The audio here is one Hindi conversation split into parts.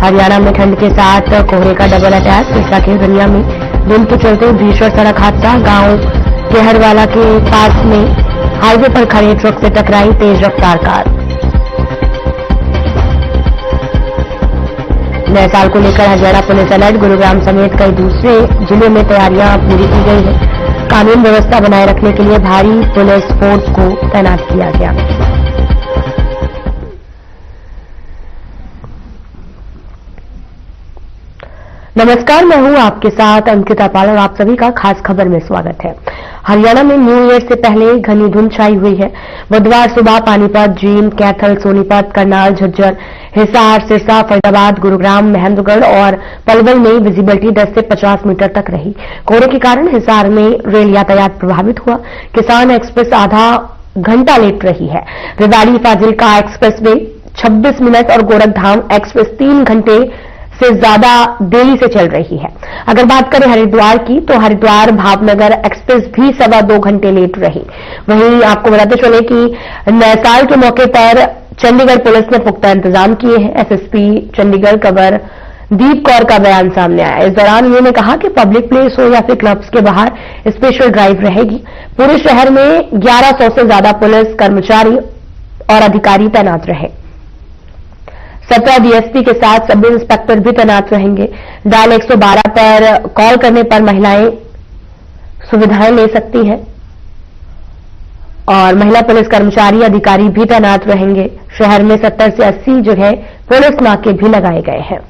हरियाणा में ठंड के साथ कोहरे का डबल अटैक। सिरसा के गनिया में धुंध के चलते भीषण सड़क हादसा। गांव केहरवाला के पास में हाईवे पर खड़े ट्रक से टकराई तेज रफ्तार कार। नए साल को लेकर हरियाणा पुलिस अलर्ट। गुरुग्राम समेत कई दूसरे जिलों में तैयारियां पूरी की गई है। कानून व्यवस्था बनाए रखने के लिए भारी पुलिस फोर्स को तैनात किया गया। नमस्कार, मैं हूं आपके साथ अंकिता पाल और आप सभी का खास खबर में स्वागत है। हरियाणा में न्यू ईयर से पहले घनी धुंध छाई हुई है। बुधवार सुबह पानीपत, जींद, कैथल, सोनीपत, करनाल, झज्जर, हिसार, सिरसा, फरीदाबाद, गुरुग्राम, महेंद्रगढ़ और पलवल में विजिबिलिटी 10 से 50 मीटर तक रही। कोहरे के कारण हिसार में रेल यातायात प्रभावित हुआ। किसान एक्सप्रेस आधा घंटा लेट रही है। Rewari Fazilka express way 26 minute और गोरखधाम एक्सप्रेस 3 घंटे से ज्यादा देरी से चल रही है। अगर बात करें हरिद्वार की, तो हरिद्वार भावनगर एक्सप्रेस भी 2.25 घंटे लेट रही। वहीं आपको बताते चले कि नए साल के मौके पर चंडीगढ़ पुलिस ने पुख्ता इंतजाम किए हैं। एसएसपी चंडीगढ़ कवर दीप कौर का बयान सामने आया। इस दौरान उन्होंने कहा कि पब्लिक प्लेस हो या फिर क्लब्स के बाहर स्पेशल ड्राइव रहेगी। पूरे शहर में 1100 से ज्यादा पुलिस कर्मचारी और अधिकारी तैनात रहे। 17 डीएसपी के साथ सब इंस्पेक्टर भी तैनात रहेंगे। डायल 112 पर कॉल करने पर महिलाएं सुविधाएं ले सकती हैं और महिला पुलिस कर्मचारी अधिकारी भी तैनात रहेंगे। शहर में 70 से 80 जगह पुलिस नाके भी लगाए गए हैं।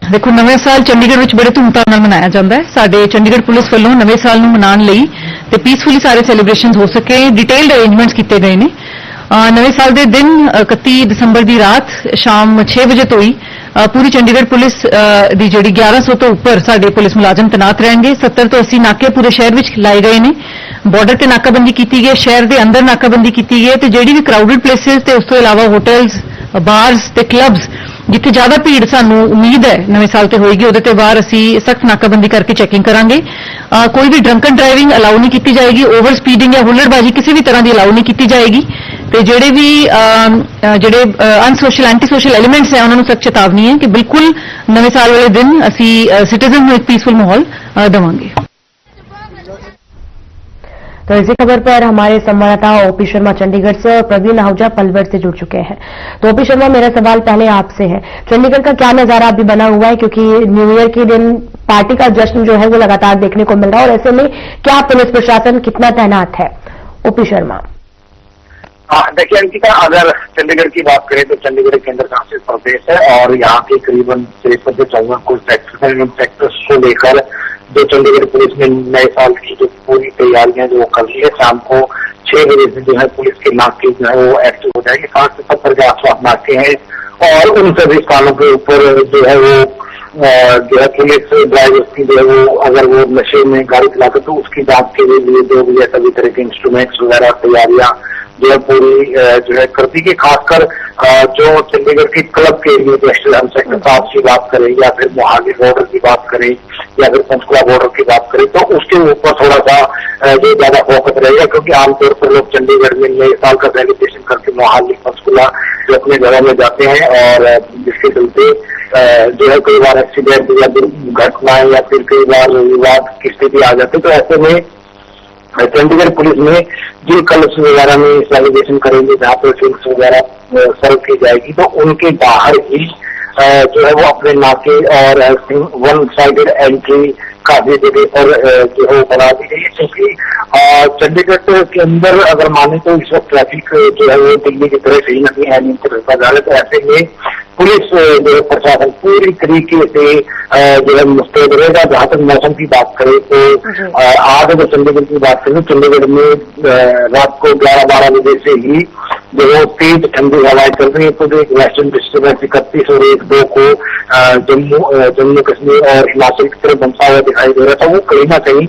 देखो, नवे साल चंडीगढ़ में बड़े धूमधाम नाल मनाया जाता है। साडे चंडीगढ़ पुलिस वालों नवे साल नूं मनाउण लई ते पीसफुली सारे सैलीब्रेशन हो सके डिटेल्ड अरेंजमेंट्स किए गए ने। नवे साल के दिन 31 दिसंबर की रात शाम 6 बजे तो ही पूरी चंडीगढ़ पुलिस की जी 1100 तो उपर साडे पुलिस मुलाजम तैनात रहेंगे। 70 तो 80 नाके पूरे शहर में लाए गए ने। बॉर्डर से नाकाबंदी की गई, शहर के अंदर नाकाबंदी की गई ते जिहड़ी भी क्राउडेड प्लेसिस ते उस तो इलावा होटल्स, बार्स ते क्लब्स जिथे ज्यादा भीड़ सानू उम्मीद है नवे साल ते होएगी उहदे ते बाहर असी सख्त नाकाबंदी करके चैकिंग करांगे। कोई भी ड्रंकन ड्राइविंग अलाउ नहीं की जाएगी। ओवर स्पीडिंग या हुल्लड़बाजी किसी भी तरह की अलाउ नहीं की जाएगी। तो जेडे भी जेडे अनसोशल एंटी सोशल एलिमेंट्स हैं उन्होंने सख्त चेतावनी है कि बिल्कुल नवे साल वाले दिन असी सिटीजन में एक पीसफुल माहौल देवांगे। तो इसी खबर पर हमारे संवाददाता ओपी शर्मा चंडीगढ़ से और प्रवीण आहूजा पलवल से जुड़ चुके हैं। तो ओपी शर्मा, मेरा सवाल पहले आपसे है, चंडीगढ़ का क्या नजारा अभी बना हुआ है, क्योंकि न्यू ईयर के दिन पार्टी का जश्न जो है वो लगातार देखने को मिल रहा है और ऐसे में क्या पुलिस प्रशासन कितना तैनात है? ओपी शर्मा। देखिए अंकिता, अगर चंडीगढ़ की बात करें तो चंडीगढ़ केंद्र शासित प्रदेश है और यहाँ के करीबन 53 से 54 कुल सेक्टर्स हैं। इन सेक्टर्स को लेकर जो चंडीगढ़ पुलिस ने नए साल की जो पूरी तैयारियां जो कर ली है, शाम को 6 बजे से जो है पुलिस के नाके जो है वो एक्टिव हो जाएंगे। 60 से 70 के आसपास नाके हैं और उन सभी स्थानों के ऊपर जो है वो पुलिस ड्राइवर्स की जो है वो अगर वो नशे में गाड़ी चलाते तो उसकी जांच के लिए जो भी है सभी तरह के इंस्ट्रूमेंट्स वगैरह तैयारियां जो है पूरी जो है कर दी गई। खासकर जो चंडीगढ़ की क्लब के लिए वेस्टर्न हम सेक्टर 7 की बात करें या फिर मोहाली बॉर्डर की बात करें या फिर पंचकुला बॉर्डर की बात करें तो उसके ऊपर थोड़ा सा जो ज्यादा फोकस रहेगा, क्योंकि आमतौर पर लोग चंडीगढ़ में नए साल का सेलिब्रेशन करके मोहाली पंचकुला जो अपने घरों में जाते हैं और जिसके चलते जो है कई बार एक्सीडेंट या घटनाएं या फिर कई बार विवाद की स्थिति आ जाती है। तो ऐसे में चंडीगढ़ पुलिस में जिन क्लब्स वगैरह में सेलिब्रेशन करेंगे जहाँ पर ड्रिंक्स वगैरह सर्व की जाएगी तो उनके बाहर ही जो है वो अपने नाके और वन साइडेड एंट्री काफी जगह पर जो है बना दी गई है, क्योंकि चंडीगढ़ के अंदर अगर माने तो इस वक्त ट्रैफिक जो है वो दिल्ली की तरह सही नहीं है, नियंत्रित होता जा रहा है। तो ऐसे में पुलिस जो है प्रशासन पूरी तरीके से जो है मुस्तैद रहेगा। जहां तक मौसम की बात करें तो आज अगर चंडीगढ़ की बात करें चंडीगढ़ में रात को 11-12 बजे से ही जो है तेज ठंडी हवाएं चल रही है। तो जो एक वेस्टर्न डिस्टर्बेंस 31 और 1-2 को जम्मू कश्मीर और हिमाचल की तरफ बनता हुआ दिखाई दे रहा था, वो कहीं ना कहीं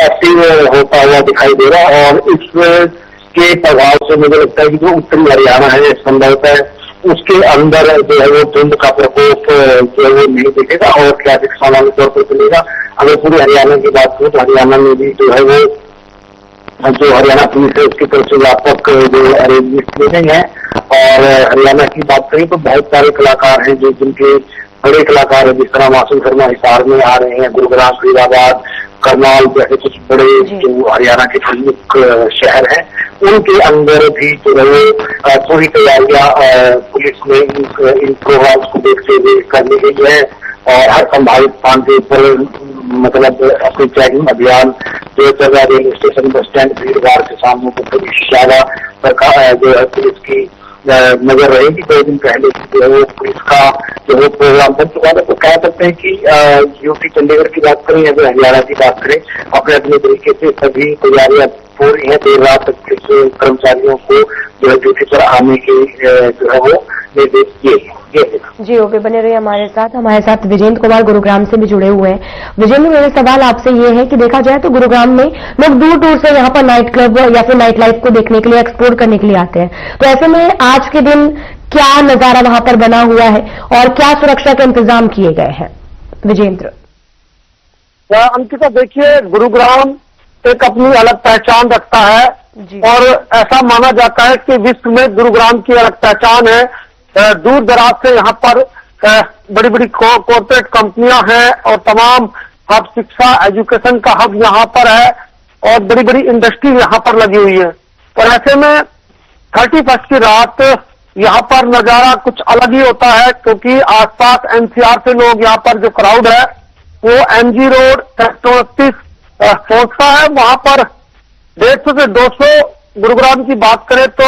एक्टिव होता हुआ दिखाई दे रहा है। और इसके प्रभाव से मुझे लगता है कि जो उत्तरी हरियाणा है संभवतः उसके अंदर जो है वो धुंध का प्रकोप जो है वो नहीं दिखेगा और ट्रैफिक सामान्य तौर पर चलेगा। अगर पूरे हरियाणा की बात करूं तो हरियाणा में भी जो है वो जो हरियाणा पुलिस है उसकी तरफ से व्यापक जो अरेंजमेंट किए गए हैं। और हरियाणा की बात करें तो बहुत सारे कलाकार हैं जो जिनके बड़े कलाकार हैं, जिस तरह मासूम शर्मा हिसार में आ रहे हैं, गुरुग्राम, फरीदाबाद, करनाल जैसे कुछ बड़े जो हरियाणा के प्रमुख शहर हैं, उनके अंदर भी जो है पूरी तैयारियां पुलिस ने इन प्रोग्राम्स को देखते हुए कर ली गई है। और हर संभावित स्थान के ऊपर मतलब अपनी चेकिंग अभियान जो चल रहा है, रेलवे स्टेशन, बस स्टैंड, भीड़ भाड़ के सामने को थोड़ी ज्यादा सरकार जो है पुलिस की नजर रहेगी। 2 दिन पहले जो है वो पुलिस का जो है प्रोग्राम बन चुका था। तो कह सकते हैं कि यूपी चंडीगढ़ की बात करें या फिर हरियाणा की बात करें, अपने अपने तरीके से सभी तैयारियां पूरी है। देर रात तक पुलिस कर्मचारियों को जो है ड्यूटी पर आने के जो है वो निर्देश दिए। जी ओके, बने रहिए हमारे साथ विजेंद्र कुमार गुरुग्राम से भी जुड़े हुए हैं। विजेंद्र, मेरा सवाल आपसे ये है कि देखा जाए तो गुरुग्राम में लोग दूर दूर से यहाँ पर नाइट क्लब या फिर नाइट लाइफ को देखने के लिए, एक्सप्लोर करने के लिए आते हैं। तो ऐसे में आज के दिन क्या नजारा वहां पर बना हुआ है और क्या सुरक्षा के इंतजाम किए गए हैं? विजेंद्र। अंकिता, देखिए, गुरुग्राम एक अपनी अलग पहचान रखता है और ऐसा माना जाता है कि विश्व में गुरुग्राम की अलग पहचान है। दूर दराज से यहाँ पर बड़ी बड़ी कॉर्पोरेट कंपनियां हैं और तमाम हब शिक्षा, एजुकेशन का हब यहाँ पर है और बड़ी बड़ी इंडस्ट्री यहाँ पर लगी हुई है। और ऐसे में 31 की रात यहाँ पर नजारा कुछ अलग ही होता है, क्योंकि आसपास एनसीआर से लोग यहाँ पर जो क्राउड है वो एमजी रोड 129 पहुंचता है। वहां पर 150 से 200 गुरुग्राम की बात करें तो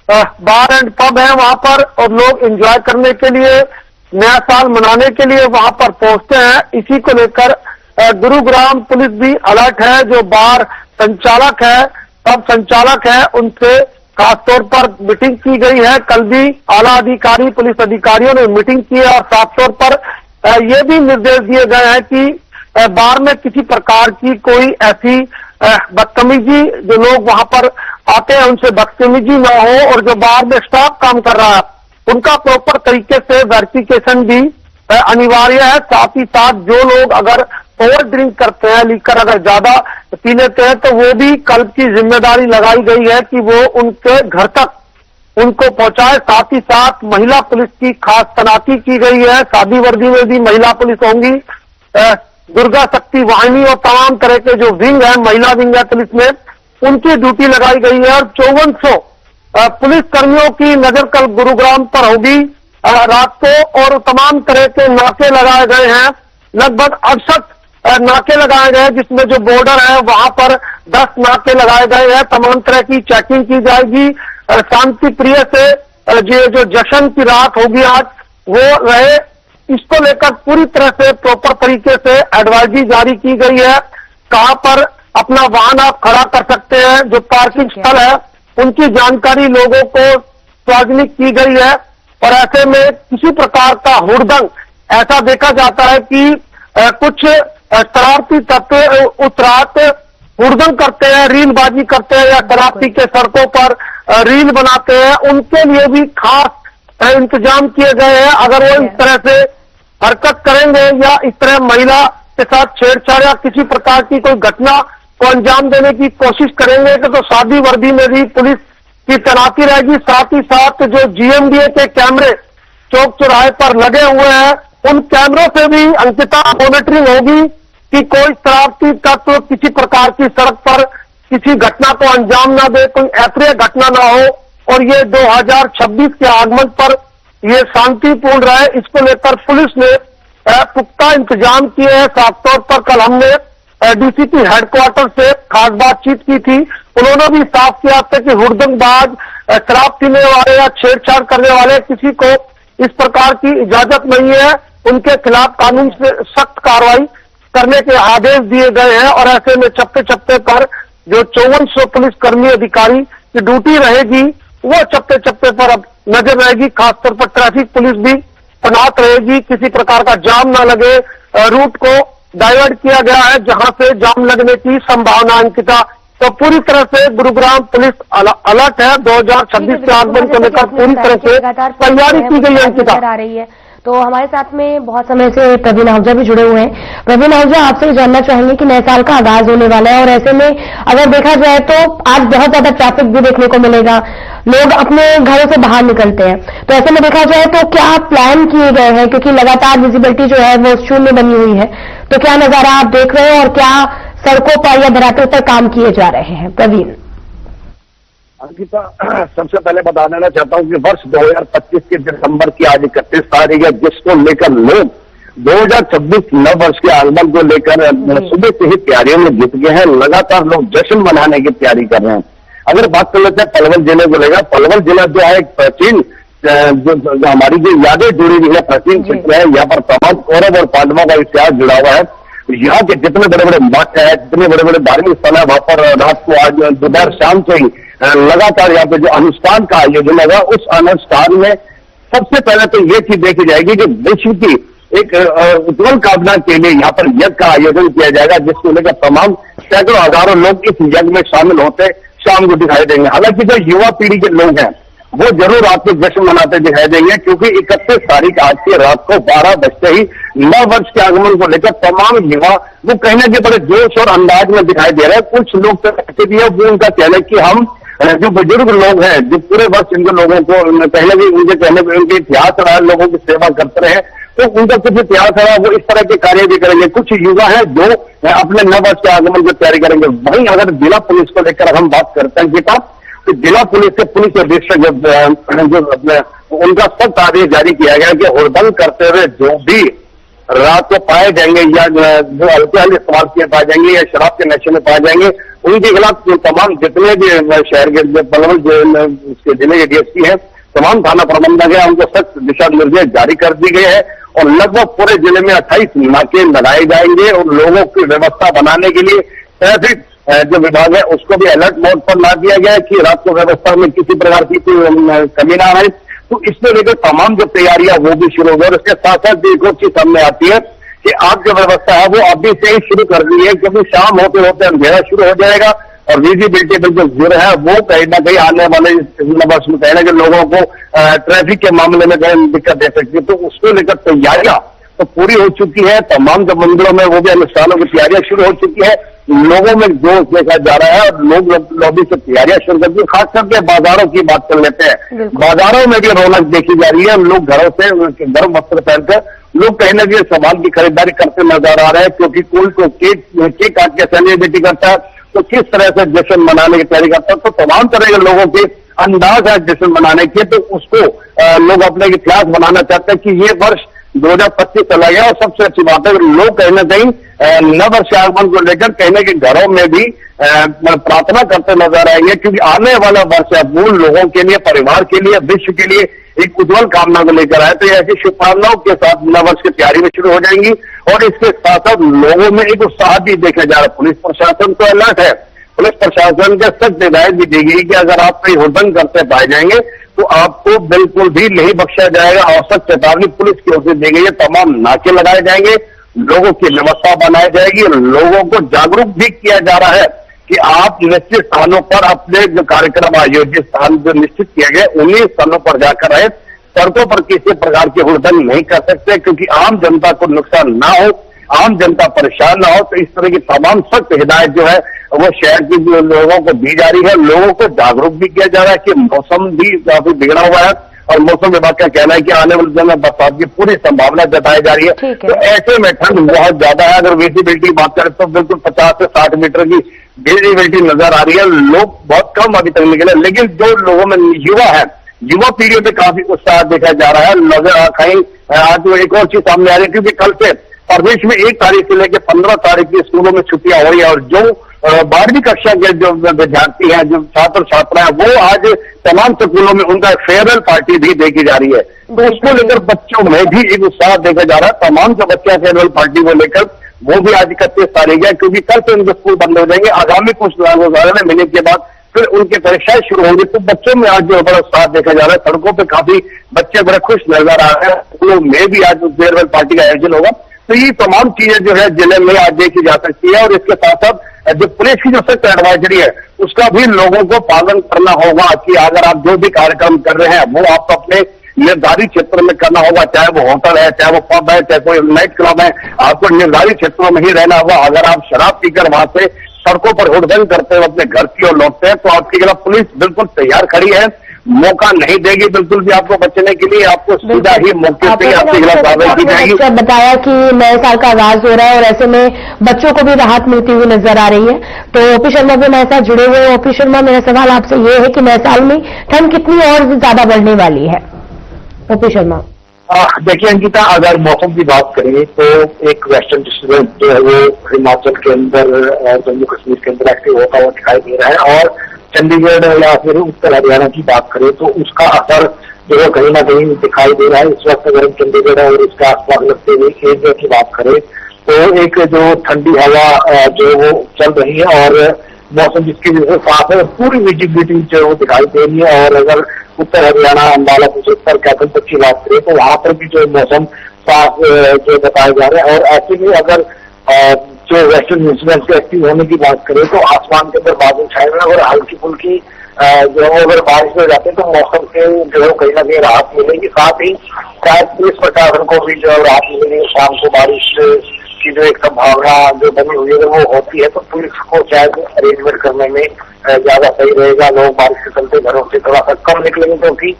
बार एंड पब है वहां पर, और लोग एंजॉय करने के लिए, नया साल मनाने के लिए वहां पर पहुंचते हैं। इसी को लेकर गुरुग्राम पुलिस भी अलर्ट है। जो बार संचालक है, पब संचालक है, उनसे खासतौर पर मीटिंग की गई है। कल भी आला अधिकारी, पुलिस अधिकारियों ने मीटिंग की है और साफ तौर पर ये भी निर्देश दिए गए हैं कि बार में किसी प्रकार की कोई ऐसी बदतमीजी, जो लोग वहां पर आते हैं उनसे बदतमीजी ना हो, और जो बार में स्टाफ काम कर रहा है उनका प्रॉपर तरीके से वेरिफिकेशन भी अनिवार्य है। साथ ही साथ जो लोग अगर ओवर ड्रिंक करते हैं, लीकर अगर ज्यादा पी लेते हैं, तो वो भी कल की जिम्मेदारी लगाई गई है कि वो उनके घर तक उनको पहुंचाए। साथ ही साथ महिला पुलिस की खास तैनाती की गई है। सादी वर्दी में भी महिला पुलिस होंगी। दुर्गा शक्ति वाहिनी और तमाम तरह के जो विंग है, महिला विंग है पुलिस में, उनकी ड्यूटी लगाई गई है। और 5400 पुलिस कर्मियों की नजर कल गुरुग्राम पर होगी रात को, और तमाम तरह के नाके लगाए गए हैं। लगभग 68 नाके लगाए गए हैं, जिसमें जो बॉर्डर है वहां पर 10 नाके लगाए गए हैं। तमाम तरह की चेकिंग की जाएगी। शांति प्रिय से जो जश्न की रात होगी आज वो रहे, इसको लेकर पूरी तरह से प्रॉपर तरीके से एडवाइजरी जारी की गई है। कहां पर अपना वाहन आप खड़ा कर सकते हैं, जो पार्किंग स्थल है उनकी जानकारी लोगों को सार्वजनिक की गई है। और ऐसे में किसी प्रकार का हुड़दंग, ऐसा देखा जाता है कि कुछ शरारती तत्व उस रात हुड़दंग करते हैं, रीलबाजी करते हैं या शराब पी के सड़कों पर रील बनाते हैं, उनके लिए भी खास इंतजाम किए गए हैं। अगर वो इस तरह से हरकत करेंगे या इस तरह महिला के साथ छेड़छाड़ या किसी प्रकार की कोई घटना को अंजाम देने की कोशिश करेंगे तो सादी वर्दी में भी पुलिस की तैनाती रहेगी। साथ ही साथ जो जीएमडीए के कैमरे चौक चौराहे पर लगे हुए हैं, उन कैमरों से भी अंकिता मॉनिटरिंग होगी कि कोई शरारती तत्व किसी प्रकार की सड़क पर किसी घटना को अंजाम ना दे, कोई अप्रिय घटना ना हो, और ये 2026 के आगमन पर ये शांतिपूर्ण रहे। इसको लेकर पुलिस ने पुख्ता इंतजाम किए हैं। साफ तौर पर कल हमने डीसीपी हेडक्वार्टर से खास बातचीत की थी। उन्होंने भी साफ किया था कि हुड़दंगबाज, शराब पीने वाले या छेड़छाड़ करने वाले किसी को इस प्रकार की इजाजत नहीं है। उनके खिलाफ कानून से सख्त कार्रवाई करने के आदेश दिए गए हैं। और ऐसे में चप्पे चप्पे पर जो 5400 पुलिस कर्मी अधिकारी की ड्यूटी रहेगी, वो चप्पे चप्पे पर अब नजर रहेगी। खासतौर पर ट्रैफिक पुलिस भी तैनात रहेगी, किसी प्रकार का जाम ना लगे। रूट को डाइवर्ट किया गया है जहां से जाम लगने की संभावना अंकिता। तो पूरी तरह से गुरुग्राम पुलिस अलर्ट है। 2026 के आगमन को लेकर पूरी तरह से तैयारी की गई है अंकिता। आ रही है तो हमारे साथ में बहुत समय से प्रवीण आहूजा भी जुड़े हुए हैं। प्रवीण आहूजा, आपसे जानना चाहेंगे कि नए साल का आगाज होने वाला है और ऐसे में अगर देखा जाए तो आज बहुत ज्यादा ट्रैफिक भी देखने को मिलेगा, लोग अपने घरों से बाहर निकलते हैं, तो ऐसे में देखा जाए तो क्या प्लान किए गए हैं, क्योंकि लगातार विजिबिलिटी जो है वो शून्य बनी हुई है, तो क्या नजारा आप देख रहे हैं और क्या सड़कों पर या धरातल पर काम किए जा रहे हैं? प्रवीण। अंकिता, सबसे पहले बता देना चाहता हूं कि वर्ष 2025 के दिसंबर की आज 31 तारीख है, जिसको लेकर लोग 2026 नव वर्ष के आगमन को लेकर सुबह से ही तैयारियों में जुट गए हैं। लगातार लोग जश्न मनाने की तैयारी कर रहे हैं। अगर बात कर लेते हैं पलवल जिले को लेकर, पलवल जिला जो है एक प्राचीन जो हमारी जो यादें जुड़ी हुई है, प्राचीन क्षेत्र है। यहाँ पर तमाम कौरव और पांडवों का इतिहास जुड़ा हुआ है। यहाँ के जितने बड़े बड़े मठ है, जितने बड़े बड़े धार्मिक स्थल है, वहां पर रात को आज दोपहर शाम से ही लगातार यहाँ पे जो अनुष्ठान का आयोजन होगा, उस अनुष्ठान में सबसे पहले तो ये चीज देखी जाएगी कि विश्व की एक उज्ज्वल कामना के लिए यहाँ पर यज्ञ का आयोजन किया जाएगा, जिसको लेकर तमाम सैकड़ों हजारों लोग इस यज्ञ में शामिल होते शाम को दिखाई देंगे। हालांकि जो युवा पीढ़ी के लोग हैं वो जरूर आपको जश्न मनाते दिखाई देंगे, क्योंकि 31 तारीख आज की रात को 12 बजते ही नव वर्ष के आगमन को लेकर तमाम युवा वो कहने के बड़े जोश और अंदाज में दिखाई दे रहे हैं। कुछ लोग तो कहते भी है, वो उनका कहना है कि हम जो बुजुर्ग लोग हैं, जो पूरे वर्ष इनके लोगों को पहले भी उनके कहने पर उनके इतिहास रहा, लोगों की सेवा करते रहे, तो उनका कुछ इतिहास रहा, वो इस तरह के कार्य भी करेंगे। कुछ युवा हैं जो अपने नव वर्ष के आगमन की तैयारी करेंगे। वहीं अगर जिला पुलिस को लेकर हम बात करते हैं बेटा, तो जिला पुलिस के पुलिस अधीक्षक जो अपने उनका सख्त आदेश जारी किया गया कि हुड़दंग करते हुए जो भी रात को पाए जाएंगे या जो अल्कोहल इस्तेमाल किए पाए जाएंगे या शराब के नशे में पाए जाएंगे, उनके खिलाफ तमाम जितने भी शहर के पलवल जिले के डीएसपी हैं, तमाम थाना प्रबंधक है, उनको सख्त दिशा निर्देश जारी कर दी गए हैं और लगभग पूरे जिले में 28 नाके लगाए जाएंगे और लोगों की व्यवस्था बनाने के लिए ट्रैफिक जो विभाग है उसको भी अलर्ट मोड पर ला दिया गया है कि रात को व्यवस्था में किसी प्रकार की कमी ना आए। तो इसको लेकर तमाम जो तैयारियां वो भी शुरू हो गई और इसके साथ साथ एक और चीज सामने आती है कि आज जो व्यवस्था है वो अभी से ही शुरू कर दी है, क्योंकि शाम होते होते अंधेरा शुरू हो जाएगा और विजिबिलिटी बिल्कुल जीरो है। वो कहीं ना कहीं आने वाले वर्ष में कहीं ना कहीं लोगों को ट्रैफिक के मामले में कहीं दिक्कत दे सकती है। तो उसको लेकर तैयारियां तो पूरी हो चुकी है। तमाम जो मंदिरों में वो भी अनुष्ठानों की तैयारियां शुरू हो चुकी है। लोगों में जोश देखा जा रहा है और लोग लॉबी से तैयारियां शुरू कर दी। खास करके बाजारों की बात कर लेते हैं, बाजारों में भी रौनक देखी जा रही है। लोग घरों से गर्म वस्त्र पहनकर लोग कहीं ना कहीं सामान की खरीदारी करते नजर आ रहे हैं, क्योंकि कोई को केक काट के सेलिब्रेटी करता है तो किस तरह से जश्न मनाने की तैयारी करता है। तो तमाम तरह के लोगों के अंदाज है जश्न मनाने के, तो उसको लोग अपने इतिहास बनाना चाहते हैं कि ये वर्ष 2025 चला गया। और सबसे अच्छी बात है लोग कहीं ना कहीं नव वर्ष आगमन को लेकर कहने के घरों में भी प्रार्थना करते नजर आएंगे, क्योंकि आने वाला वर्ष है वो लोगों के लिए, परिवार के लिए, विश्व के लिए एक उज्जवल कामना को लेकर आए। तो ऐसी शुभकामनाओं के साथ नव वर्ष की तैयारी में शुरू हो जाएंगी और इसके साथ साथ लोगों में एक उत्साह भी देखा जा रहा है। पुलिस प्रशासन तो अलर्ट है, पुलिस प्रशासन के सख्त हिदायत भी दी गई कि अगर आप कहीं हुड़दंग करते पाए जाएंगे तो आपको बिल्कुल भी नहीं बख्शा जाएगा। औसत चेतावनी पुलिस की ओर से दी गई है। तमाम नाके लगाए जाएंगे, लोगों की व्यवस्था बनाई जाएगी, लोगों को जागरूक भी किया जा रहा है कि आप निश्चित स्थानों पर अपने जो कार्यक्रम आयोजित स्थान जो निश्चित किए गए उन्हीं स्थानों पर जाकर आए। सड़कों पर किसी प्रकार की हुड़दंग नहीं कर सकते, क्योंकि आम जनता को नुकसान ना हो, आम जनता परेशान ना हो। तो इस तरह की तमाम सख्त हिदायत जो है वो शहर के लोगों को दी जा रही है। लोगों को जागरूक भी किया जा रहा है कि मौसम भी काफी बिगड़ा हुआ है और मौसम विभाग का कहना है कि आने वाले दिनों में बरसात की पूरी संभावना जताई जा रही है। तो ऐसे में ठंड बहुत ज्यादा है। अगर विजिबिलिटी की बात करें तो बिल्कुल 50 से 60 मीटर की विजिबिलिटी नजर आ रही है। लोग बहुत कम अभी तक निकले, लेकिन जो लोगों में युवा है, युवा पीढ़ी में काफी उत्साह देखा जा रहा है। नजर कहीं आज एक और चीज सामने आ रही है, क्योंकि कल से प्रदेश में 1 तारीख से लेकर 15 तारीख की स्कूलों में छुट्टियां हो रही है और जो 12वीं कक्षा के जो विद्यार्थी हैं, जो छात्र छात्रा है, वो आज तमाम स्कूलों में उनका फेयरवेल पार्टी भी देखी जा रही है। तो उसको लेकर बच्चों में भी एक उत्साह देखा जा रहा है। तमाम जो बच्चे फेयरवेल पार्टी को लेकर वो भी आज 31 तारीख है, क्योंकि कल से उनके स्कूल बंद हो जाएंगे। आगामी कुछ महीने के बाद फिर उनकी परीक्षाएं शुरू होंगी। तो बच्चों में आज जो बड़ा उत्साह देखा जा रहा है। सड़कों पर काफी बच्चे बड़े खुश नजर आ रहे हैं। स्कूलों में भी आज फेयरवेल पार्टी का आयोजन होगा। तो ये तमाम चीजें जो है जिले में आज देखी जा सकती है और इसके साथ साथ जो पुलिस की जो सख्त एडवाइजरी है उसका भी लोगों को पालन करना होगा कि अगर आप जो भी कार्यक्रम कर रहे हैं वो आप अपने निर्धारित क्षेत्र में करना होगा, चाहे वो होटल है, चाहे वो पब है, चाहे कोई नाइट क्लब है, आपको निर्धारित क्षेत्रों में ही रहना होगा। अगर आप शराब पीकर वहां से सड़कों पर हुड़दंग करते हुए अपने घर की ओर लौटते हैं तो आपके खिलाफ पुलिस बिल्कुल तैयार खड़ी है, मौका नहीं देगी बिल्कुल भी आपको बचने के लिए। आपको सीधा ही मौके पे आपके खिलाफ कार्रवाई की जाएगी। बताया कि नए साल का आगाज हो रहा है और ऐसे में बच्चों को भी राहत मिलती हुई नजर आ रही है, तो ओपी शर्मा भी हमारे साथ जुड़े हुए हैं। ओपी शर्मा, मेरा सवाल आपसे ये है कि नए साल में ठंड कितनी और ज्यादा बढ़ने वाली है? ओपी शर्मा। देखिए अंकिता, अगर मौसम की बात करें तो एक वेस्टर्न डिस्टर्बेंस जो है वो हिमाचल के अंदर और जम्मू कश्मीर के अंदर एक्टिव होता हुआ दिखाई दे रहा है, और चंडीगढ़ या फिर उत्तर हरियाणा की बात करें तो उसका असर जो है कहीं ना कहीं दिखाई दे रहा है। इस वक्त अगर हम चंडीगढ़ और इसके आसपास लगते हुए एरिया की बात करें तो एक जो ठंडी हवा जो वो चल रही है और मौसम जिसकी वजह से साफ है, पूरी विजिबिलिटी जो वो दिखाई दे रही है। और अगर उत्तर हरियाणा, अम्बाला, कुरुक्षेत्र, कैथल तक की बात करें तो वहां पर भी जो मौसम साफ जो बताया जा रहा है। और ऐसे में अगर जो वेस्टर्न इंफ्लुएंस के एक्टिव होने की बात करें तो आसमान के अंदर बादल छाए हुए और हल्की फुल्की जो है अगर बारिश हो जाती है तो मौसम से जो है कहीं ना कहीं राहत मिलेगी। साथ ही शायद पुलिस प्रशासन को भी जो है राहत मिलेगी। शाम को बारिश की जो एक संभावना जो बनी हुई है वो होती है तो पुलिस को शायद अरेंजमेंट करने में ज्यादा सही रहेगा। लोग बारिश के चलते घरों से थोड़ा सा कम निकलेंगे, क्योंकि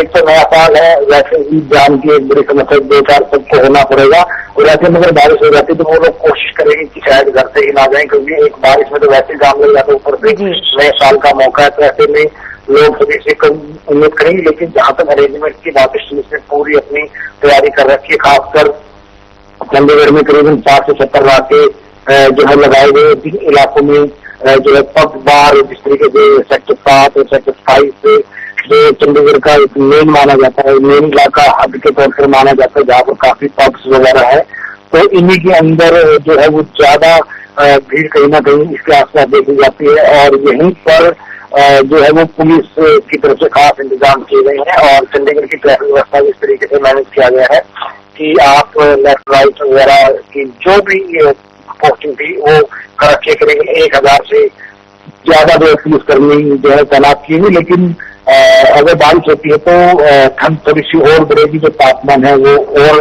एक तो नया साल है, वैसे ही जान की एक बड़ी समस्या 2-4 सबको होना पड़ेगा। और ऐसे में अगर बारिश हो जाती है तो वो लोग कोशिश करेंगे कि शायद घर से ही ना जाएं, क्योंकि एक बारिश में तो वैसे जाम लग जाता है, ऊपर से नए साल का मौका है। तो ऐसे में लोग सभी से उम्मीद करेंगे। लेकिन जहां तक अरेंजमेंट की बात है, पुलिस ने पूरी अपनी तैयारी कर रखी है। खासकर चंडीगढ़ में करीबन 4 से 70 रास्ते जो है लगाए गए जिन इलाकों में जो है पब बार, जिस तरीके से सेक्टर 7 और सेक्टर 28 से जो चंडीगढ़ का एक मेन माना जाता है, मेन इलाका हब के तौर पर माना जाता है, जहाँ पर काफी पब्स वगैरह है, तो इन्हीं के अंदर जो है वो ज्यादा भीड़ कहीं ना कहीं इसके आसपास देखी जाती है। और यहीं पर जो है वो पुलिस की तरफ से खास इंतजाम किए गए हैं और चंडीगढ़ की ट्रैफिक व्यवस्था इस तरीके से मैनेज किया गया है कि आप लेफ्ट राइट वगैरह की जो भी पोस्टिंग थी वो रखे करेंगे। 1000 से ज्यादा जो पुलिसकर्मी जो है तैनात किए हुए। लेकिन अगर बारिश होती है तो ठंड थोड़ी सी और बढ़ेगी, जो तापमान है वो और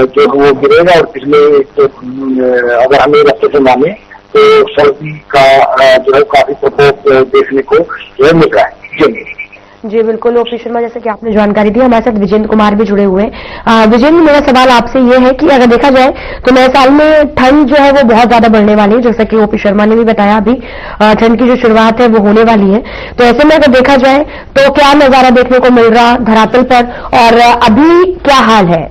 जो वो गिरेगा। और पिछले अगर हमें रस्ते से माने तो सर्दी का जो है काफी प्रकोप देखने को मिल रहा है। जी बिल्कुल ओपी शर्मा, जैसे कि आपने जानकारी दी, हमारे साथ विजेंद्र कुमार भी जुड़े हुए हैं। विजेंद्र, मेरा सवाल आपसे ये है कि अगर देखा जाए तो नए साल में ठंड जो है वो बहुत ज्यादा बढ़ने वाली है, जैसा कि ओपी शर्मा ने भी बताया। अभी ठंड की जो शुरुआत है वो होने वाली है, तो ऐसे में अगर देखा जाए तो क्या नजारा देखने को मिल रहा धरातल पर, और अभी क्या हाल है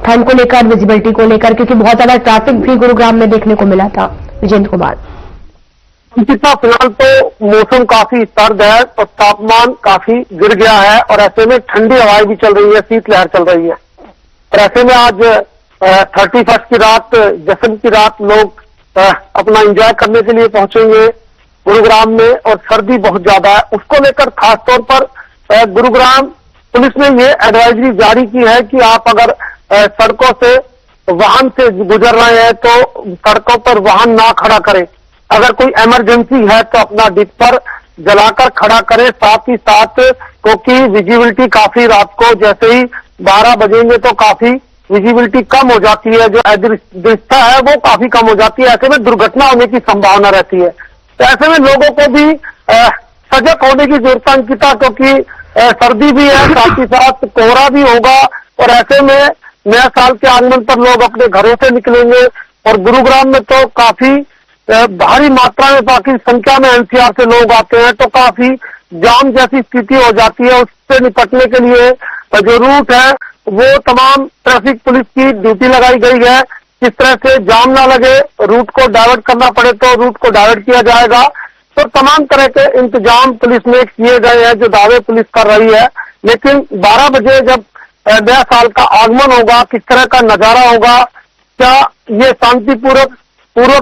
ठंड को लेकर, विजिबिलिटी को लेकर, क्योंकि बहुत ज्यादा ट्रैफिक भी गुरुग्राम में देखने को मिला था। विजेंद्र कुमार। फिलहाल तो मौसम काफी सर्द है और तापमान काफी गिर गया है और ऐसे में ठंडी हवाएं भी चल रही है, शीतलहर चल रही है। और ऐसे में आज 31 की रात, जश्न की रात, लोग अपना एंजॉय करने के लिए पहुंचेंगे गुरुग्राम में। और सर्दी बहुत ज्यादा है, उसको लेकर खासतौर पर गुरुग्राम पुलिस ने ये एडवाइजरी जारी की है कि आप अगर सड़कों से वाहन से गुजर रहे हैं तो सड़कों पर वाहन ना खड़ा करें। अगर कोई इमरजेंसी है तो अपना डिपर जलाकर खड़ा करें। साथ ही साथ क्योंकि विजिबिलिटी काफी रात को जैसे ही 12 बजेंगे तो काफी विजिबिलिटी कम हो जाती है, जो दृश्यता है वो काफी कम हो जाती है। ऐसे में दुर्घटना होने की संभावना रहती है। तो ऐसे में लोगों को भी सजग होने की जरूरत है अंकिता, क्योंकि सर्दी भी है, साथ ही साथ कोहरा भी होगा। और ऐसे में नया साल के आगमन पर लोग अपने घरों से निकलेंगे और गुरुग्राम में तो काफी भारी मात्रा में, बाकी संख्या में एनसीआर से लोग आते हैं, तो काफी जाम जैसी स्थिति हो जाती है। उससे निपटने के लिए जो रूट है वो तमाम ट्रैफिक पुलिस की ड्यूटी लगाई गई है। किस तरह से जाम ना लगे, रूट को डाइवर्ट करना पड़े तो रूट को डाइवर्ट किया जाएगा। तो तमाम तरह के इंतजाम पुलिस में किए गए हैं जो दावे पुलिस कर रही है। लेकिन 12 बजे जब नया साल का आगमन होगा, किस तरह का नजारा होगा, क्या ये शांतिपूर्वक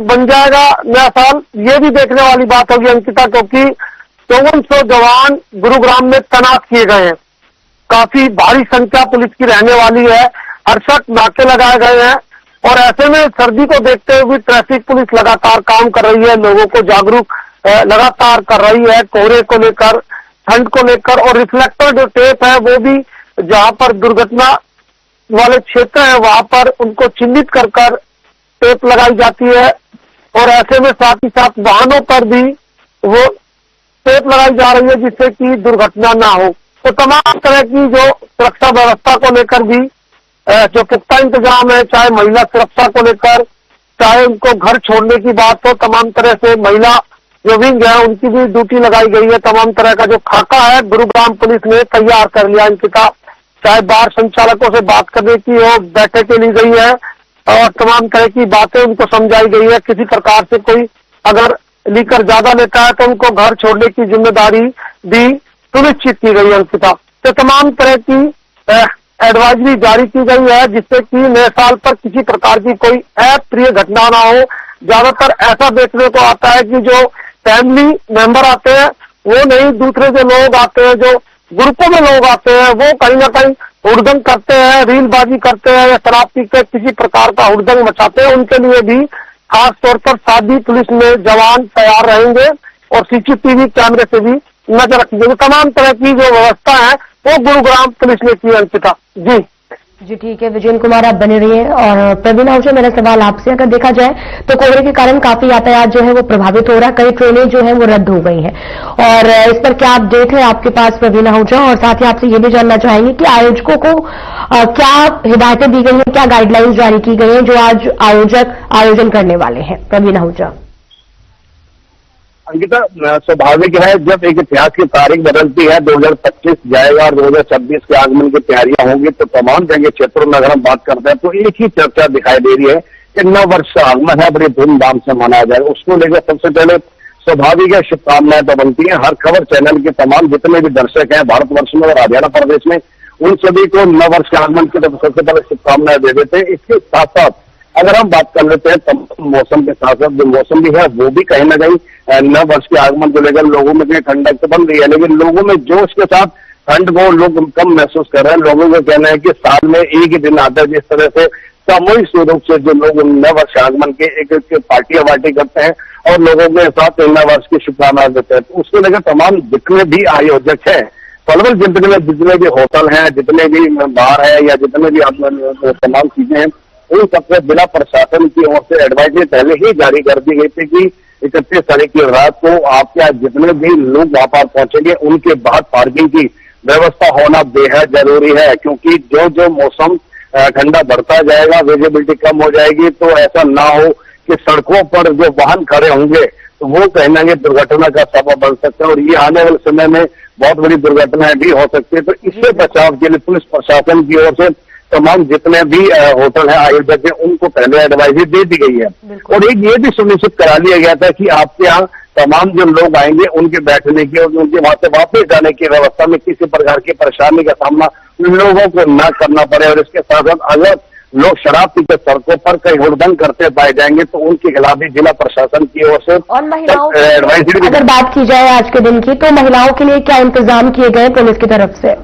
बन जाएगा नया साल, ये भी देखने वाली बात होगी अंकिता, क्योंकि 5400 जवान गुरुग्राम में तैनात किए गए हैं। काफी भारी संख्या पुलिस की रहने वाली है। 68 नाके लगाए गए हैं और ऐसे में सर्दी को देखते हुए ट्रैफिक पुलिस लगातार काम कर रही है, लोगों को जागरूक लगातार कर रही है कोहरे को लेकर, ठंड को लेकर। और रिफ्लेक्टर जो टेप है वो भी जहां पर दुर्घटना वाले क्षेत्र है वहां पर उनको चिन्हित कर टेप लगाई जाती है और ऐसे में साथ ही साथ वाहनों पर भी वो टेप लगाई जा रही है जिससे कि दुर्घटना ना हो। तो तमाम तरह की जो सुरक्षा व्यवस्था को लेकर भी जो पुख्ता इंतजाम है, चाहे महिला सुरक्षा को लेकर, चाहे उनको घर छोड़ने की बात हो, तमाम तरह से महिला जो विंग है उनकी भी ड्यूटी लगाई गई है। तमाम तरह का जो खाका है गुरुग्राम पुलिस ने तैयार कर लिया इनका, चाहे बार संचालकों से बात करने की हो, बैठकें ली गई है और तमाम तरह की बातें उनको समझाई गई है। किसी प्रकार से कोई अगर लीकर ज्यादा लेता है तो उनको घर छोड़ने की जिम्मेदारी भी सुनिश्चित की गई है अंकिता। तो तमाम तरह की एडवाइजरी जारी की गई है जिससे कि नए साल पर किसी प्रकार की कोई अप्रिय घटना ना हो। ज्यादातर ऐसा देखने को आता है कि जो फैमिली मेंबर आते हैं वो नहीं, दूसरे जो लोग आते हैं, जो ग्रुपों में लोग आते हैं, वो कहीं ना कहीं हुड़दंग करते हैं, रीलबाजी करते हैं या शराब पी के किसी प्रकार का हुड़दंग मचाते हैं। उनके लिए भी खास तौर पर सादी पुलिस में जवान तैयार रहेंगे और सीसीटीवी कैमरे से भी नजर रखी जाएगी। तमाम तरह की जो व्यवस्था है वो गुरुग्राम पुलिस ने की अंकिता। जी ठीक है विजयन कुमार, आप बने रहिए। और प्रवीण आहूजा, मेरा सवाल आपसे, अगर देखा जाए तो कोहरे के कारण काफी यातायात जो है वो प्रभावित हो रहा है, कई ट्रेनें जो है वो रद्द हो गई हैं और इस पर क्या अपडेट है आपके पास प्रवीण आहूजा? और साथ ही आपसे ये भी जानना चाहेंगे कि आयोजकों को क्या हिदायतें दी गई हैं, क्या गाइडलाइंस जारी की गई हैं जो आज आयोजक आयोजन करने वाले हैं? प्रवीण आहूजा। अंकिता, स्वाभाविक है जब एक इतिहास की तारीख बदलती है, 2025 जाएगा और 2026 के आगमन की तैयारियां होंगी, तो तमाम जगह क्षेत्रों में अगर हम बात करते हैं तो एक ही चर्चा दिखाई दे रही है कि नव वर्ष का आगमन है, बड़ी धूमधाम से मनाया जाएगा। उसको लेकर सबसे पहले स्वाभाविक है शुभकामनाएं तो बनती है। हर खबर चैनल के तमाम जितने भी दर्शक हैं भारतवर्ष में और हरियाणा प्रदेश में, उन सभी को नव वर्ष के आगमन की तरफ सबसे पहले शुभकामनाएं दे देते हैं। इसके साथ साथ अगर हम बात कर लेते हैं तमाम मौसम के साथ साथ जो मौसम भी है वो भी कहीं ना कहीं नव वर्ष के आगमन को लेकर लोगों में ठंडक तो बन रही है, लेकिन लोगों में जोश के साथ ठंड को लोग कम महसूस कर रहे हैं। लोगों का कहना है कि साल में एक ही दिन आता है जिस तरह से सामूहिक रूप से जो लोग नव वर्ष आगमन के एक पार्टी करते हैं और लोगों के साथ नव वर्ष की शुभकामनाएं देते हैं। तो उसको लेकर तमाम जितने भी आयोजक हैं, पलवल जनपद में जितने भी होटल हैं, जितने भी बार है या जितने भी तमाम चीजें हैं, उन सबसे जिला प्रशासन की ओर से एडवाइजरी पहले ही जारी कर दी गई थी कि 31 तारीख की रात को आपके यहाँ जितने भी लोग वहां पर पहुंचेंगे उनके बाद पार्किंग की व्यवस्था होना बेहद जरूरी है, क्योंकि जो मौसम ठंडा बढ़ता जाएगा, विजिबिलिटी कम हो जाएगी, तो ऐसा ना हो कि सड़कों पर जो वाहन खड़े होंगे तो वो कहीं ना कहीं दुर्घटना का सबब बन सकता है और ये आने वाले समय में बहुत बड़ी दुर्घटनाएं भी हो सकती है। तो इससे बचाव के लिए पुलिस प्रशासन की ओर से तमाम जितने भी होटल है, आयोजक है, उनको पहले एडवाइजरी दे दी गई है और एक ये भी सुनिश्चित करा लिया गया था कि आपके यहाँ तमाम जो लोग आएंगे उनके बैठने की और उनके वहां से वापस जाने की व्यवस्था में किसी प्रकार की परेशानी का सामना लोगों को न करना पड़े। और इसके साथ साथ अगर लोग शराब पीकर सड़कों पर कहीं हुड़दंग करते पाए जाएंगे तो उनके खिलाफ भी जिला प्रशासन की ओर से और महिलाओं एडवाइजरी। अगर बात की जाए आज के दिन की, तो महिलाओं के लिए क्या इंतजाम किए गए पुलिस की तरफ से?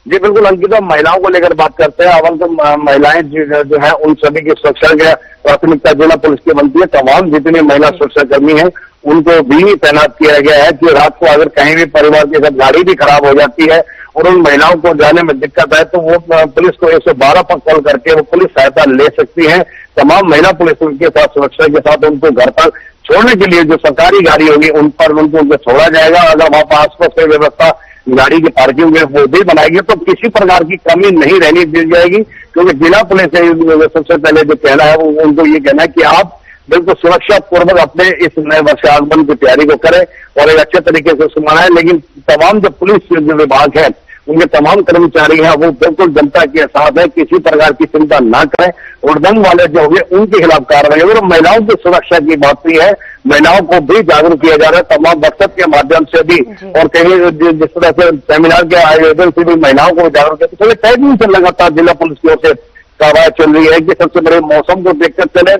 जी बिल्कुल अंकिता, महिलाओं को लेकर बात करते हैं। अवल तो महिलाएं जो है उन सभी की सुरक्षा की प्राथमिकता जिला पुलिस की बनती है। तमाम जितनी महिला सुरक्षाकर्मी हैं उनको भी तैनात किया गया है कि रात को अगर कहीं भी परिवार की अगर गाड़ी भी खराब हो जाती है और उन महिलाओं को जाने में दिक्कत है तो वो पुलिस को 112 पर कॉल करके वो पुलिस सहायता ले सकती है। तमाम महिला पुलिस उनके साथ सुरक्षा के साथ उनको घर पर छोड़ने के लिए जो सरकारी गाड़ी होगी उन पर उनको छोड़ा जाएगा। अगर वहां पर आसपास कोई व्यवस्था गाड़ी की पार्किंग में वो भी बनाएगी तो किसी प्रकार की कमी नहीं रहनी दी जाएगी, क्योंकि जिला पुलिस सबसे पहले जो कहना है वो उनको ये कहना है कि आप बिल्कुल सुरक्षा पूर्वक अपने इस नए वर्ष आगमन की तैयारी को करें और एक अच्छे तरीके से उसको मनाएं। लेकिन तमाम जो पुलिस जो विभाग है उनके तमाम कर्मचारी हैं वो बिल्कुल जनता के साथ है, किसी प्रकार की चिंता ना करें। उड़दंग वाले जो होंगे उनके खिलाफ कार्रवाई होगी। और महिलाओं की सुरक्षा की बात भी है, महिलाओं को भी जागरूक किया जा रहा है तमाम व्हाट्सएप के माध्यम से भी और कहीं जिस तरह से सेमिनार के आयोजन से भी महिलाओं को जागरूक किया। तो कई दिन से लगातार जिला पुलिस की ओर से कार्रवाई चल रही है कि सबसे बड़े मौसम को देखकर चले,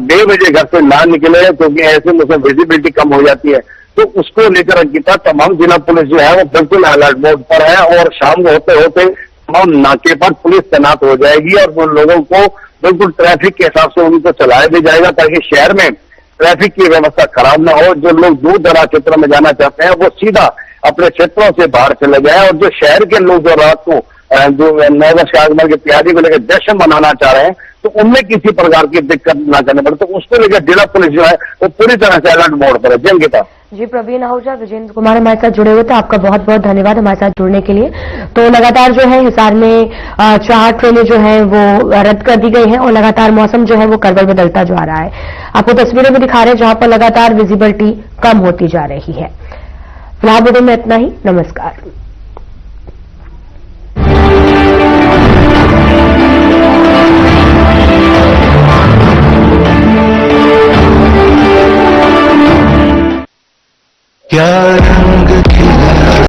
2 बजे घर से ना निकले क्योंकि ऐसे में विजिबिलिटी कम हो जाती है। तो उसको लेकर अंकिता तमाम जिला पुलिस जो है वो बिल्कुल अलर्ट मोड पर है और शाम को होते होते तमाम नाके पर पुलिस तैनात हो जाएगी और वो लोगों को बिल्कुल ट्रैफिक के हिसाब से उनको चलाया भी जाएगा ताकि शहर में ट्रैफिक की व्यवस्था खराब ना हो। जो लोग दूर दराज क्षेत्रों में जाना चाहते हैं वो सीधा अपने क्षेत्रों से बाहर चले गए और जो शहर के लोग जो रात को जो नववर्ष के आगमन की तैयारी को लेकर जश्न मनाना चाह रहे हैं तो उनमें किसी प्रकार की दिक्कत ना करने पड़े, तो उसको लेकर जिला पुलिस जो है वो पूरी तरह से अलर्ट मोड पर है। जी अंकिता। जी प्रवीण आहूजा, विजेंद्र कुमार हमारे साथ जुड़े हुए थे, आपका बहुत बहुत धन्यवाद हमारे साथ जुड़ने के लिए। तो लगातार जो है हिसार में 4 ट्रेनें जो है वो रद्द कर दी गई हैं और लगातार मौसम जो है वो करवट बदलता जा रहा है। आपको तस्वीरें भी दिखा रहे हैं जहां पर लगातार विजिबिलिटी कम होती जा रही है। फिलहाल वीडियो में इतना ही, नमस्कार। क्या